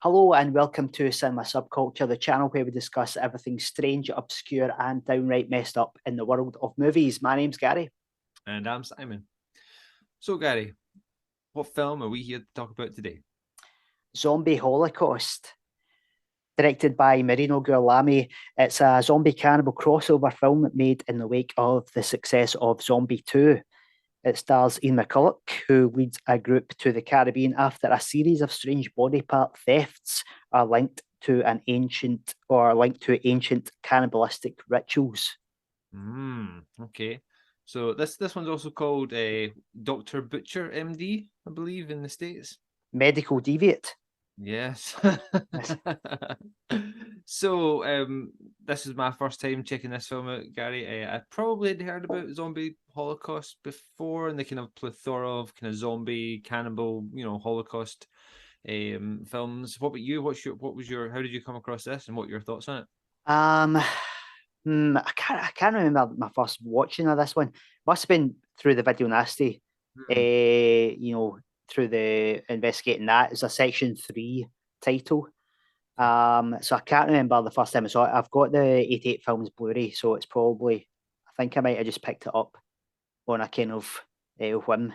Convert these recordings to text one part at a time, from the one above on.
Hello and welcome to Cinema Subculture, the channel where we discuss everything strange, obscure, and downright messed up in the world of movies. My name's Gary. And I'm Simon. So, Gary, what film are we here to talk about today? Zombie Holocaust, directed by Marini Girolami. It's a zombie cannibal crossover film made in the wake of the success of Zombie 2. It stars Ian McCulloch, who leads a group to the Caribbean after a series of strange body part thefts are linked to ancient cannibalistic rituals. Okay. So this one's also called Dr. Butcher, MD, I believe, in the States. Medical deviate. Yes. So this is my first time checking this film out, Gary. I probably had heard about Zombie Holocaust before, and the kind of plethora of kind of zombie cannibal, Holocaust films. What about you? How did you come across this, and what were your thoughts on it? Um, I can't remember my first watching of this one. Must have been through the video nasty. Hmm. Through the investigating that. It's a section 3 title. So I can't remember the first time I saw it. I've got the 88 films Blu-ray, so it's probably I think I might have just picked it up on a kind of whim.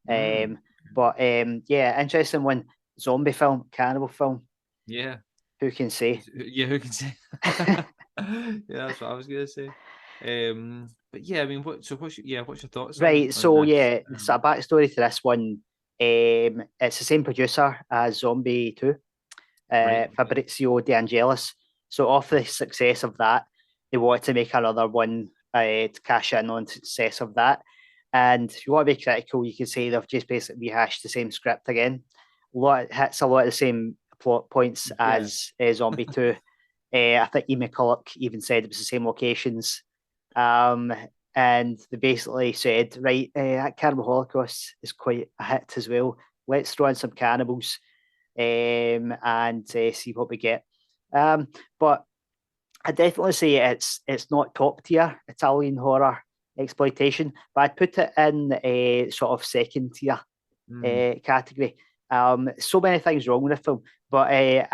Mm. Yeah, interesting one. Zombie film, cannibal film. Yeah. Who can say? Yeah, who can say? Yeah, that's what I was gonna say. But yeah, I mean, what's your thoughts Right, on so this? yeah, so a backstory to this one. It's the same producer as Zombie 2, Right. Okay. Fabrizio De Angelis. So off the success of that, they wanted to make another one to cash in on the success of that. And if you want to be critical, you can say they've just basically rehashed the same script again. Hits a lot of the same plot points Yeah. as Zombie 2. I think Ian McCulloch even said it was the same locations. Um, and they basically said, right, that Cannibal Holocaust is quite a hit as well. Let's throw in some cannibals and see what we get. But I definitely say it's not top tier Italian horror exploitation, but I'd put it in a sort of second tier Mm. category. So many things wrong with the film, but I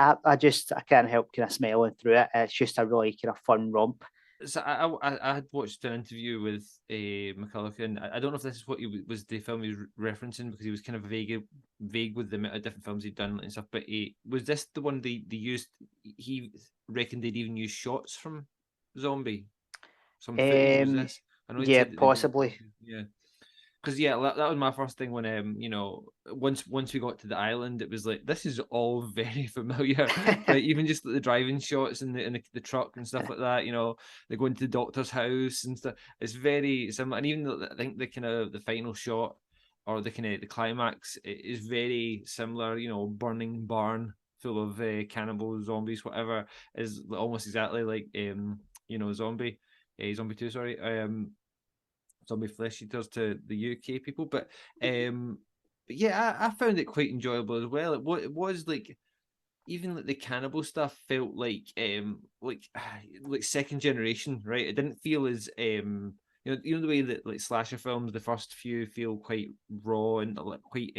can't help kind of smiling through it. It's just a really kind of fun romp. So I had watched an interview with McCulloch, and I don't know if this is what was the film he was referencing, because he was kind of vague with the amount of different films he'd done and stuff. But was this the one they used? He reckoned they'd even use shots from Zombie, some footage. Was Um, this? I know he yeah, said that they did. possibly. Yeah. Because yeah, that was my first thing when once we got to the island, it was like, this is all very familiar. Like, even just like the driving shots and the truck and stuff like that. They go into the doctor's house and stuff. It's very similar, and even I think the kind of the final shot, or the kind of the climax, is very similar. Burning barn full of cannibal zombies, whatever, is almost exactly like Zombie 2, sorry. Zombie Flesh Eaters to the UK people. But yeah, I found it quite enjoyable as well. It was like, even like the cannibal stuff felt like second generation, right? It didn't feel as the way that like slasher films, the first few feel quite raw and like quite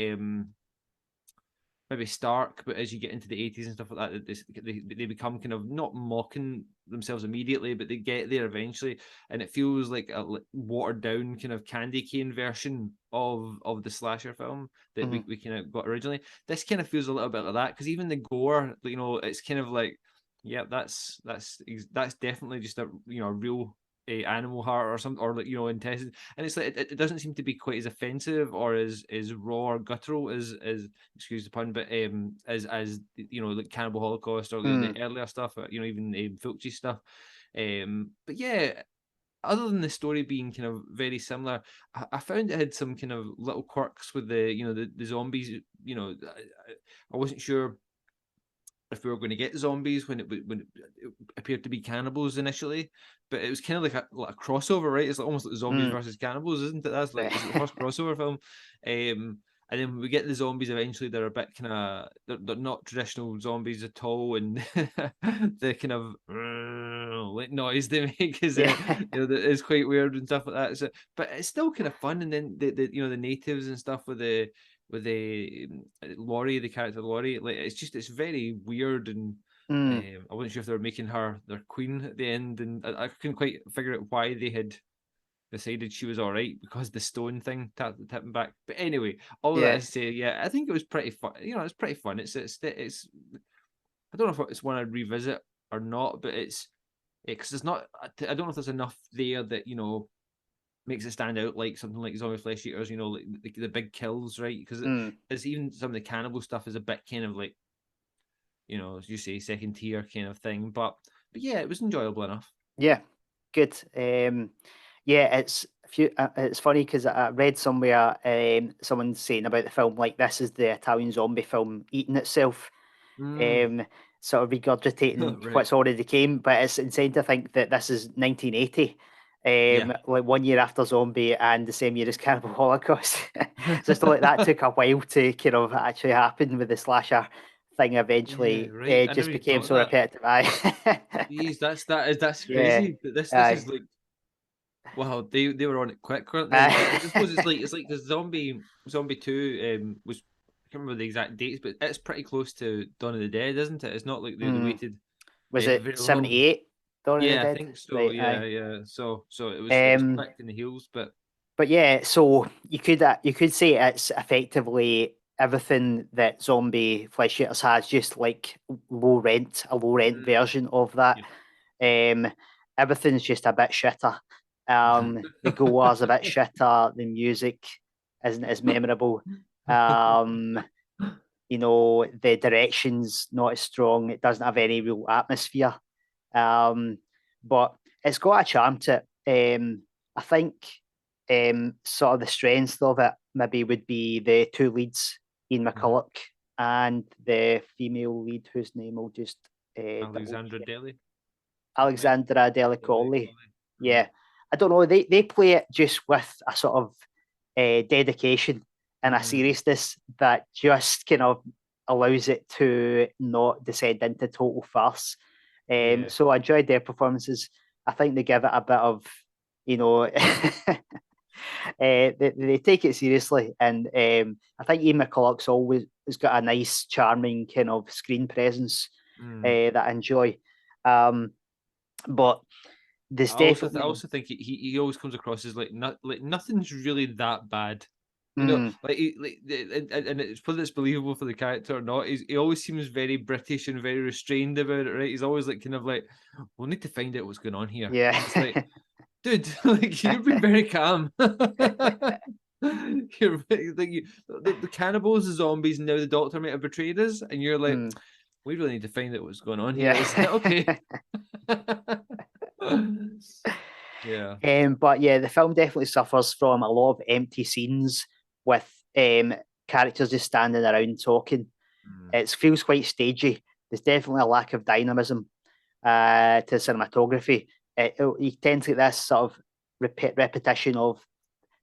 maybe stark, but as you get into the 80s and stuff like that, they become kind of not mocking themselves immediately, but they get there eventually, and it feels like a watered down kind of candy cane version of the slasher film that Mhm. we kind of got originally. This kind of feels a little bit like that, because even the gore, it's kind of like, yeah, that's definitely just a real animal heart or something, or like intestine, and it's like it doesn't seem to be quite as offensive or as raw or guttural as excuse the pun, but as like Cannibal Holocaust or the Mm. earlier stuff, even Fulci stuff. But yeah, other than the story being kind of very similar, I found it had some kind of little quirks with the zombies. I wasn't sure if we were going to get zombies when it appeared to be cannibals initially, but it was kind of like a crossover, right? It's like almost like zombies Mm. versus cannibals, isn't it? That's like, is it the Right. first crossover film? And then when we get the zombies, eventually they're a bit kind of they're not traditional zombies at all, and the kind of like noise they make is Yeah. is quite weird and stuff like that. So, but it's still kind of fun. And then the natives and stuff with the Laurie, the character Laurie. Like it's very weird, and I wasn't sure if they were making her their queen at the end, and I couldn't quite figure out why they had decided she was all right because the stone thing tapping back. But anyway, all that is to say, yeah, I think it was pretty fun. You know, it's pretty fun. It's I don't know if it's one I'd revisit or not, but it's because it's not. I don't know if there's enough there that makes it stand out like something like Zombie Flesh Eaters. Like the big kills, right? Because it's even some of the cannibal stuff is a bit kind of like, as you say, second tier kind of thing. But yeah, it was enjoyable enough. Yeah, good. Yeah, it's funny because I read somewhere someone saying about the film like this is the Italian zombie film eating itself, sort of regurgitating Right. what's already came. But it's insane to think that this is 1980, Yeah. like 1 year after Zombie and the same year as Cannibal Holocaust. So it's like that took a while to kind of actually happen with the slasher thing. Yeah, Eventually, right. it I never just even became thought of so that. repetitive. Aye. Jeez, that's Yeah. crazy. This is Aye. like, wow, they were on it quick, weren't they? I Aye. suppose it's like because Zombie 2 was, I can't remember the exact dates, but it's pretty close to Dawn of the Dead, isn't it? It's not like they waited Was it very long. 78? Dawn of the Yeah, I Dead? think so. Right, Yeah, aye. yeah. So it was Um, quick in the heels, but but yeah, so you could say it's effectively everything that Zombie Flesh Eaters has, just like a low rent version of that. yeah. Um, Everything's just a bit shitter. The gore's a bit shitter. The music isn't as memorable. Um, the direction's not as strong. It doesn't have any real atmosphere. But it's got a charm to it. I think sort of the strength of it maybe would be the two leads, Ian McCulloch and the female lead whose name will just double Alexandra check. Daly. Alexandra Delacolli. Yeah, I don't know. They play it just with a sort of dedication and a seriousness that just kind of allows it to not descend into total farce. Yeah. So I enjoyed their performances. I think they give it a bit of, they take it seriously, and I think Ian McCulloch's always has got a nice, charming kind of screen presence that I enjoy. But there's I definitely also think he always comes across as like nothing's really that bad. Like, and it's whether it's believable for the character or not. He always seems very British and very restrained about it, right? He's always like kind of like, we'll need to find out what's going on here. yeah. And it's like, dude, like you're being very calm. You're like the cannibals, the zombies, and now the doctor might have betrayed us, and you're like, we really need to find out what's going on here. Yeah. It's like, okay. Yeah. But yeah, the film definitely suffers from a lot of empty scenes with characters just standing around talking. It feels quite stagey. There's definitely a lack of dynamism to cinematography. You tend to get this sort of repetition of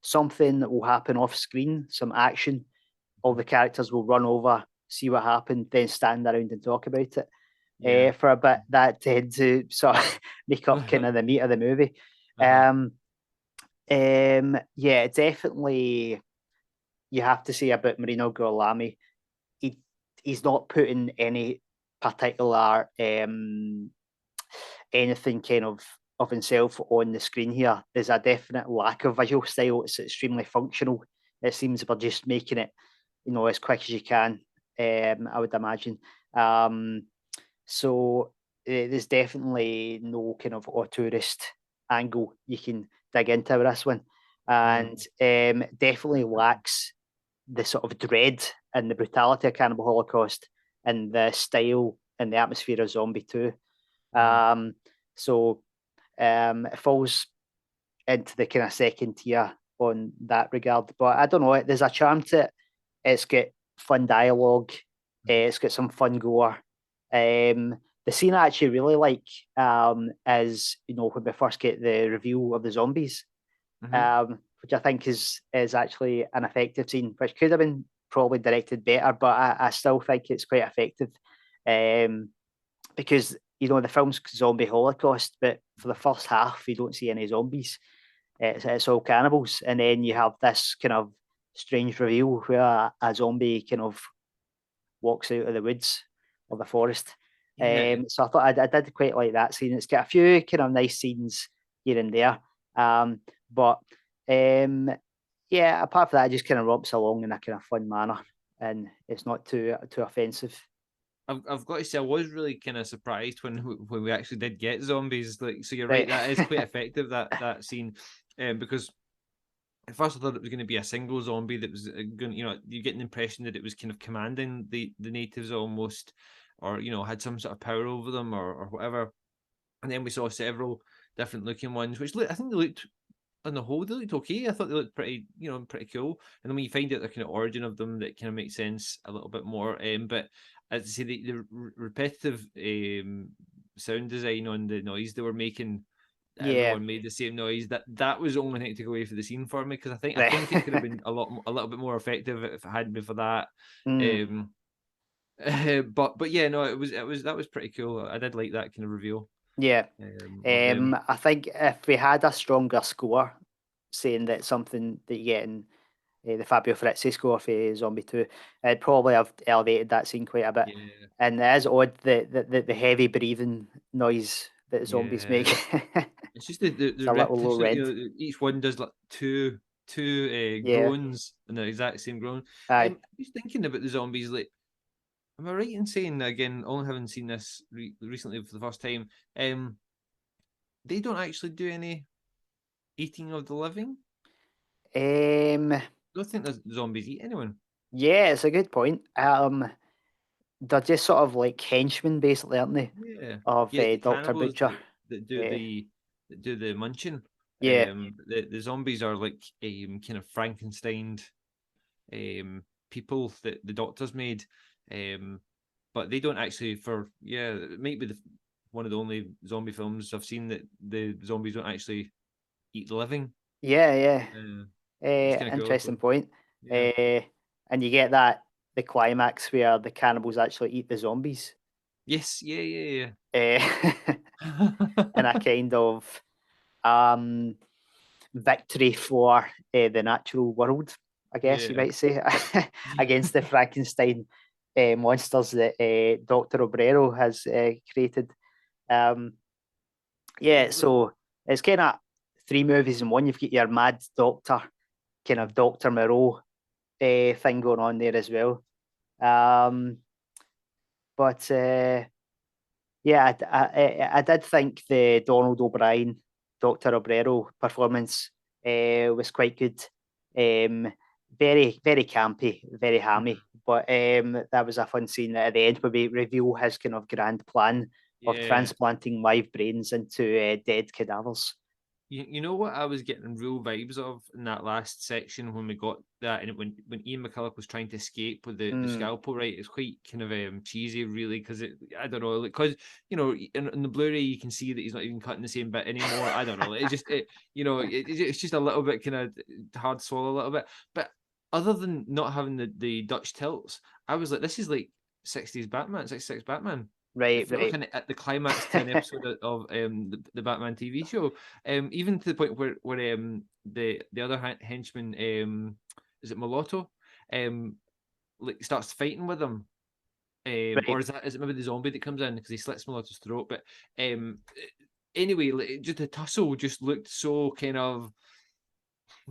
something that will happen off screen, some action. All the characters will run over, see what happened, then stand around and talk about it. Yeah. For a bit, that tend to sort of make up kind of the meat of the movie. Yeah, definitely. You have to say about Marini Girolami, he's not putting any particular anything kind of himself on the screen here. There's a definite lack of visual style. It's extremely functional. It seems we're just making it, as quick as you can. I would imagine. So there's definitely no kind of auteurist angle you can dig into with this one, and definitely lacks the sort of dread and the brutality of Cannibal Holocaust and the style and the atmosphere of Zombie 2. So it falls into the kind of second tier on that regard. But I don't know, there's a charm to it. It's got fun dialogue. It's got some fun gore. The scene I actually really like is, when we first get the reveal of the zombies, which I think is actually an effective scene, which could have been probably directed better, but I still think it's quite effective. Because the film's Zombie Holocaust, but for the first half you don't see any zombies. It's all cannibals, and then you have this kind of strange reveal where a zombie kind of walks out of the woods or the forest. Yeah. So I thought I did quite like that scene. It's got a few kind of nice scenes here and there. But yeah, apart from that, it just kind of romps along in a kind of fun manner, and it's not too offensive. I've got to say, I was really kind of surprised when we actually did get zombies. Like, so you're right, Right. that is quite effective, that scene, because at first I thought it was going to be a single zombie that was going. You get an impression that it was kind of commanding the natives almost, or had some sort of power over them or whatever. And then we saw several different looking ones, which I think they looked on the whole, they looked okay. I thought they looked pretty cool. And then when you find out the kind of origin of them, that kind of makes sense a little bit more. But as I say, the repetitive sound design on the noise they were making, Yeah. everyone made the same noise. That was the only thing to go away for the scene for me, because I Right. think it could have been a little bit more effective if it hadn't been for that. Mm. Um, but yeah, no, that was pretty cool. I did like that kind of reveal Yeah. of them. I think if we had a stronger score saying that something that you get in the Fabio Frizzi score for Zombie 2, it'd probably have elevated that scene quite a bit. Yeah, And it is odd the heavy breathing noise that the zombies make. yeah. It's just the It's a little low repetition. rent. Each one does like two Yeah. groans and the exact same groan. Aye. Just thinking about the zombies, like, am I right in saying, again, only having seen this recently for the first time, they don't actually do any eating of the living? Um, I don't think the zombies eat anyone. yeah, it's a good point. They're just sort of like henchmen, basically, aren't they? Yeah, Of yeah, the Doctor cannibals Butcher. that do Uh, the munching. yeah, The zombies are like kind of Frankenstein people that the doctors made, but they don't actually. It might be one of the only zombie films I've seen that the zombies don't actually eat the living. yeah, yeah. Uh, it's kind of cool. Interesting point. Yeah. Uh, and you get that the climax where the cannibals actually eat the zombies. Yes. Yeah. Yeah. Uh, Yeah. in a kind of um, victory for the natural world, I guess you Yeah. might say, against the Frankenstein monsters that Dr. Obrero has created. Um, yeah, so it's kind of three movies in one. You've got your Mad Doctor, kind of Dr. Moreau thing going on there as well. Um, but yeah, I did think the Donald O'Brien, Dr. Obrero performance was quite good. Very campy, very hammy. But that was a fun scene at the end where we reveal his kind of grand plan of Yeah. transplanting live brains into dead cadavers. You know what I was getting real vibes of in that last section when we got that, and when Ian McCulloch was trying to escape with the Mm, scalpel, right? It's quite kind of cheesy, really, because I don't know, because in the Blu-ray you can see that he's not even cutting the same bit anymore. I don't know, it's just a little bit kind of hard to swallow a little bit. But other than not having the Dutch tilts, I was like, this is like 60s Batman, 66 Batman. It right, felt like right. at the climax to an episode of the Batman TV show, even to the point where the other henchman, is it Mulatto, um like starts fighting with him, or Right. is it maybe the zombie that comes in because he slits Mulatto's throat, but anyway, like, just the tussle just looked so kind of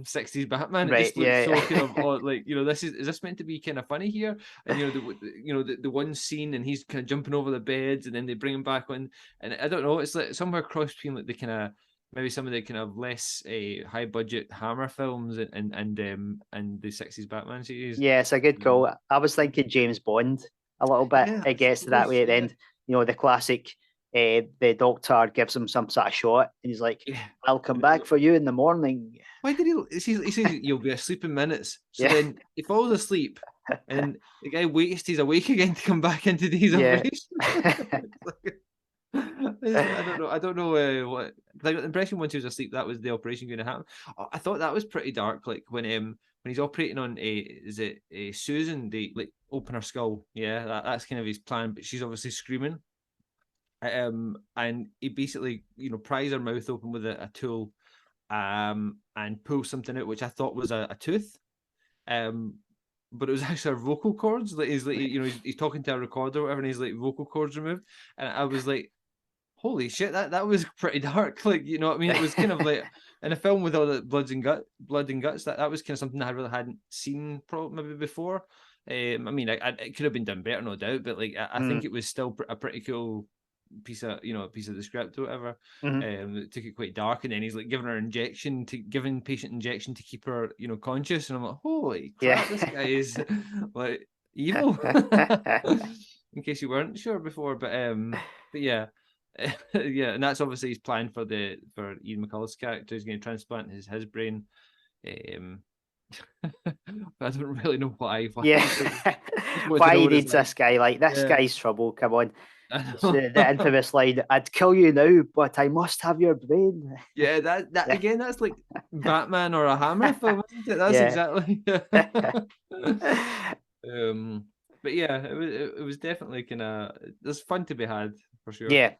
60s Batman. It Right, just looked yeah. so kind of, oh, like, this is this meant to be kind of funny here? And the one scene, and he's kind of jumping over the beds, and then they bring him back on, and I don't know, it's like somewhere cross between like the kind of maybe some of the kind of less high budget Hammer films and the 60s Batman series. Yeah, it's a good Um, call. I was thinking James Bond a little bit. yeah, It I gets to that suppose. way at the Yeah, end. The classic, the doctor gives him some sort of shot, and he's like, yeah. "I'll come And it, back for you in the morning." why did he says you'll be asleep in minutes. So Yeah, then he falls asleep, and the guy waits till he's awake again to come back into these yeah, operations. I don't know. I don't know what. I got the impression once he was asleep, that was the operation going to happen. I thought that was pretty dark. Like when he's operating on a is it a Susan? They like open her skull. Yeah, that's kind of his plan. But she's obviously screaming. And he basically pries her mouth open with a tool, and pulls something out, which I thought was a tooth. But it was actually vocal cords. Like he's like, you know, he's talking to a recorder or whatever, and he's like vocal cords removed. And I was like, holy shit, that was pretty dark. Like, you know what I mean? It was kind of like in a film with all the blood and guts. That was kind of something I really hadn't seen probably maybe before. I mean, it could have been done better, no doubt, but like I think it was still a pretty cool piece of the script or whatever. That took it quite dark, and then he's like giving patient injection to keep her conscious, and I'm like, holy crap, this guy is like evil. In case you weren't sure before, but yeah. Yeah, and that's obviously his plan for Ian McCulloch's character. He's going to transplant his brain. I don't really know why. Yeah. Just want to Why know he what it's needs like. this guy? Like, this Yeah, guy's trouble. Come on. I It's know. the infamous line, "I'd kill you now, but I must have your brain." Yeah, that Yeah. again, that's like Batman or a Hammer film, isn't it? That's Yeah. exactly. um, but yeah, it was definitely kind of there's fun to be had for sure. Yeah.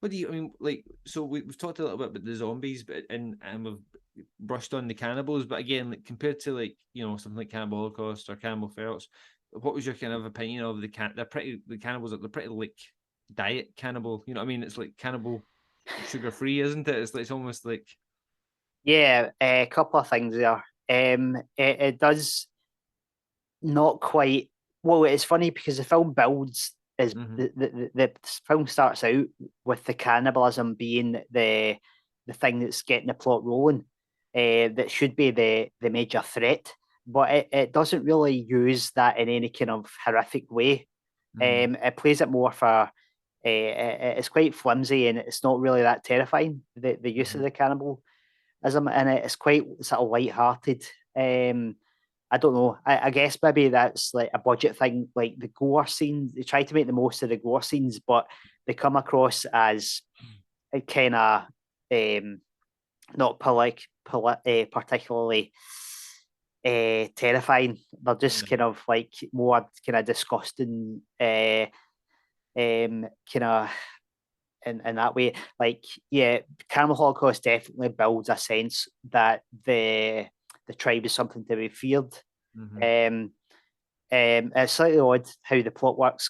What do you I mean? Like, so we've talked a little bit about the zombies, but and we've brushed on the cannibals. But again, like compared to like something like Cannibal Holocaust or Cannibal Felts, what was your kind of opinion of the cannibals? They're pretty like diet cannibal. You know what I mean? It's like cannibal sugar free, isn't it? It's almost like Yeah. A couple of things there. It does not quite. Well, it's funny because the film builds is mm-hmm, the film starts out with the cannibalism being the thing that's getting the plot rolling. That should be the major threat, but it doesn't really use that in any kind of horrific way. mm-hmm, It plays it more for. It's quite flimsy and it's not really that terrifying. The use mm-hmm. of the cannibalism in it is quite sort of light-hearted. I don't know. I guess maybe that's like a budget thing. Like the gore scenes, they try to make the most of the gore scenes, but they come across as kind of not particularly terrifying. They're just Yeah. kind of like more kind of disgusting, kind of in that way. Like, yeah, Cannibal Holocaust definitely builds a sense that the tribe is something to be feared. Mm-hmm. Um, it's slightly odd how the plot works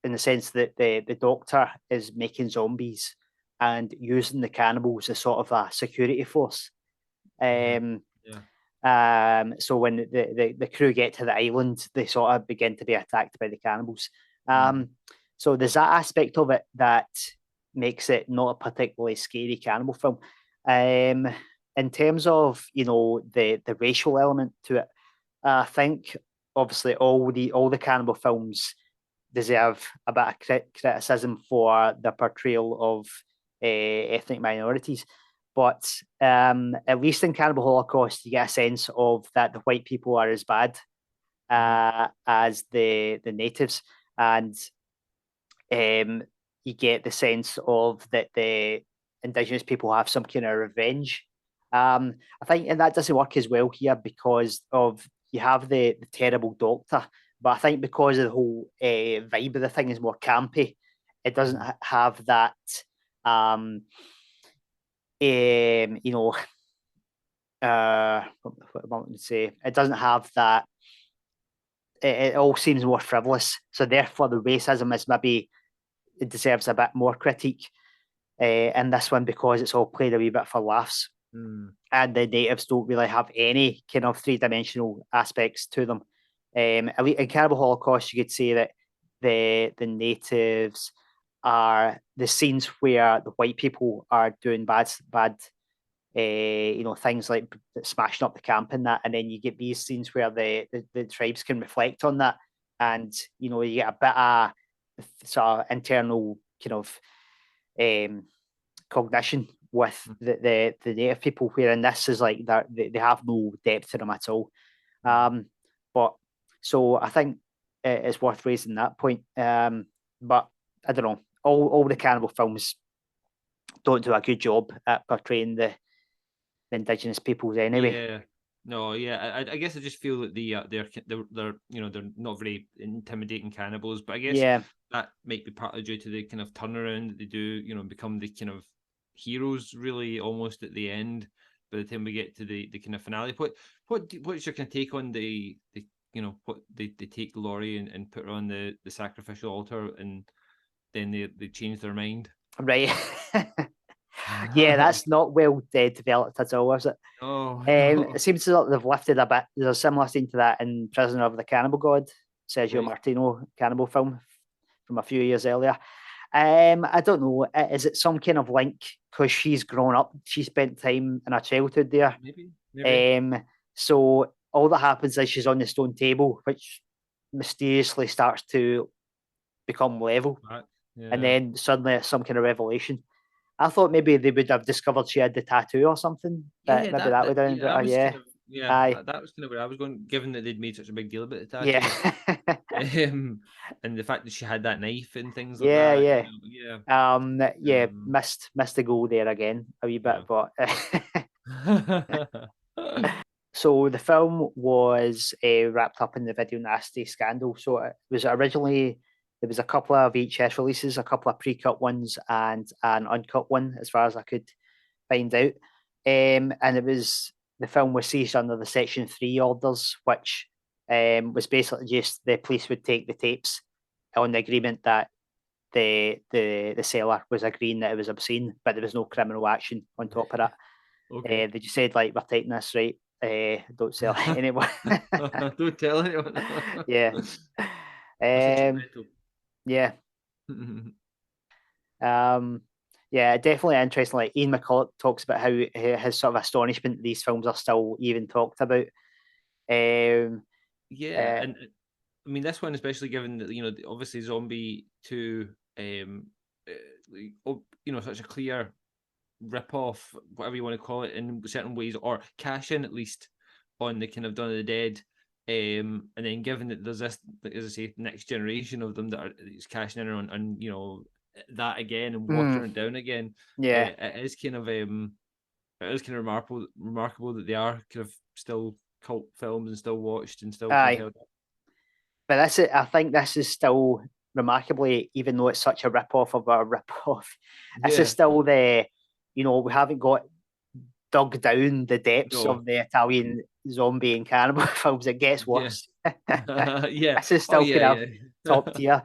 in the sense that the doctor is making zombies and using the cannibals as sort of a security force. Mm-hmm. Um, Yeah. so when the crew get to the island, they sort of begin to be attacked by the cannibals. Mm-hmm. So there's that aspect of it that makes it not a particularly scary cannibal film. In terms of the racial element to it, I think obviously all the cannibal films deserve a bit of criticism for the portrayal of ethnic minorities. But at least in Cannibal Holocaust, you get a sense of that the white people are as bad Mm-hmm. as the natives, and you get the sense of that the indigenous people have some kind of revenge. I think, and that doesn't work as well here because of you have the terrible doctor, but I think because of the whole vibe of the thing is more campy, it doesn't Mm-hmm. have that. Um, you know, what am I going to say? It doesn't have that. It all seems more frivolous, so therefore the racism is maybe it deserves a bit more critique in this one because it's all played a wee bit for laughs. Mm-hmm. And the natives don't really have any kind of three-dimensional aspects to them. In Cannibal Holocaust, you could say that the natives are the scenes where the white people are doing bad things like smashing up the camp and that, and then you get these scenes where the tribes can reflect on that, and you get a bit of sort of internal kind of um, cognition with the native people, where in this is like that they have no depth to them at all. But so I think it's worth raising that point. But I don't know, all the cannibal films don't do a good job at portraying the indigenous peoples anyway. Yeah. No, yeah. I guess I just feel that they're they're not very intimidating cannibals, but I guess Yeah, that might be partly due to the kind of turnaround that they do, become the kind of heroes really almost at the end. by the time we get to the kind of finale. What's your kind of take on the what they take Laurie and put her on the sacrificial altar, and then they change their mind? Right. Yeah, that's not well developed at all, is it? Oh no. It seems that they've lifted a bit. There's a similar scene to that in Prisoner of the Cannibal God, Sergio Right. Martino cannibal film from a few years earlier. I don't know. Is it some kind of link because she's grown up? She spent time in her childhood there. Maybe. So all that happens is she's on the stone table, which mysteriously starts to become level, and Yeah. then suddenly it's some kind of revelation. I thought maybe they would have discovered she had the tattoo or something. That Yeah, maybe that would have been that better. was Yeah, kind of aye, that was kind of where I was going, given that they'd made such a big deal about the yeah, tattoo, and the fact that she had that knife and things like yeah, that. yeah. Yeah. Yeah, missed the goal there again a wee bit, Yeah. but so the film was wrapped up in the video nasty scandal. So it was originally there was a couple of VHS releases, a couple of pre-cut ones, and an uncut one, as far as I could find out. And it was the film was seized under the Section 3 orders, which was basically just the police would take the tapes on the agreement that the seller was agreeing that it was obscene, but there was no criminal action on top of that. Okay. They just said like, we're taking this, right? Don't sell it anymore. Don't tell anyone. Yeah. That's a cheap Um, rental. yeah. Um, yeah, definitely interesting. Like Ian McCulloch talks about how his sort of astonishment these films are still even talked about. Um, Yeah, uh, and I mean this one, especially given that obviously Zombie 2, such a clear rip off, whatever you want to call it, in certain ways, or cash in at least on the kind of Dawn of the Dead. And then given that there's this, as I say, next generation of them that are cashing in on that again and watering it down again. yeah, It is kind of remarkable that they are kind of still cult films and still watched and still kind of aye. held up. But I think this is still remarkably, even though it's such a rip off of a rip off, this is Yeah. still we haven't got dug down the depths No. of the Italian zombie and cannibal films. It gets Yeah. worse. Yeah. This is Oh still kind yeah, of yeah. top tier. Uh-huh.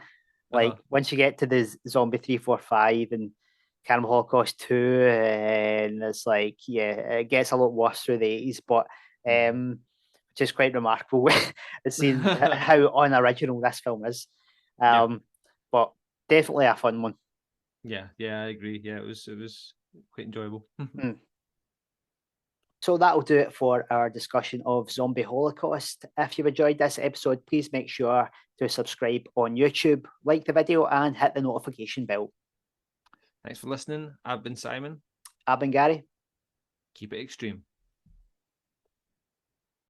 Like once you get to the Zombie 345 and Cannibal Holocaust 2, and it's like, yeah, it gets a lot worse through the 80s, but which is quite remarkable. Seeing how unoriginal this film is. Yeah. But definitely a fun one. Yeah, I agree. Yeah, it was quite enjoyable. Mm. So that'll do it for our discussion of Zombie Holocaust. If you've enjoyed this episode, please make sure to subscribe on YouTube, like the video, and hit the notification bell. Thanks for listening. I've been Simon. I've been Gary. Keep it extreme.